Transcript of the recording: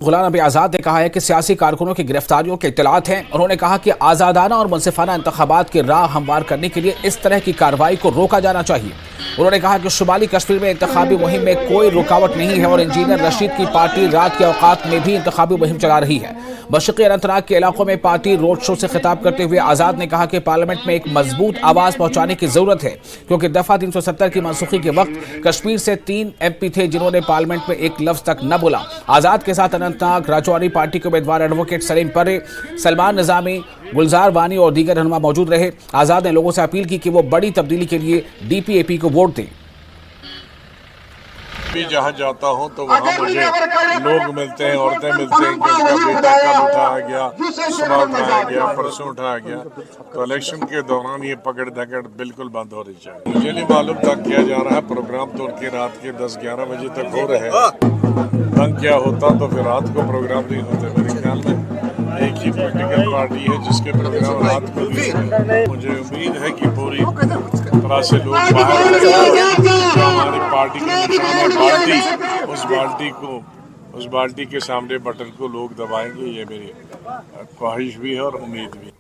गुलाम नबी आज़ाद ने कहा है कि सियासी कारकुनों की गिरफ्तारियों के इत्तलात हैं। उन्होंने कहा कि आज़ादाना और मुनसिफाना इंतखाबात की राह हमवार करने के लिए इस तरह की कार्रवाई को रोका जाना चाहिए। उन्होंने कहा कि शुमाली कश्मीर में इंतखाबी मुहिम में कोई रुकावट नहीं है और इंजीनियर रशीद की पार्टी रात के औकात में भी इंतखाबी मुहिम चला रही है। मशरक़ी अनंतनाग के इलाकों में पार्टी रोड शो से खिताब करते हुए आज़ाद ने कहा कि पार्लियामेंट में एक मजबूत आवाज़ पहुंचाने की जरूरत है, क्योंकि दफा 370 की मनसूखी के वक्त कश्मीर से 3 MP थे जिन्होंने पार्लियामेंट में एक लफ्ज तक न बोला। आज़ाद के साथ अनंतनाग राजौरी पार्टी के उम्मीदवार एडवोकेट सलीम पर्रे, सलमान निजामी, गुलजार वानी और दीगर रहनुमा मौजूद रहे। आज़ाद ने लोगों से अपील की कि वो बड़ी तब्दीली के लिए DPAP को वोट दें। भी जहाँ जाता हूँ तो वहाँ मुझे लोग मिलते हैं, औरतें मिलते हैं कि उनका बेटा कल उठाया गया, सुबह उठाया गया, परसों उठाया गया। तो इलेक्शन के दौरान ये पकड़ धकड़ बिल्कुल बंद होनी चाहिए। मुझे नहीं मालूम तक किया जा रहा है प्रोग्राम, तो उनके रात के 10-11 बजे तक हो रहे हैं। तंग क्या होता तो फिर रात को प्रोग्राम नहीं होते। मेरे ख्याल में एक ही पॉलिटिकल पार्टी है जिसके प्रोग्राम रात को भी है। मुझे उम्मीद है कि पूरी तरह से लोग बाहर जो हमारी पार्टी के निशान है बाल्टी, उस बाल्टी के सामने बटन को लोग दबाएंगे। ये मेरी ख्वाहिश भी है और उम्मीद भी।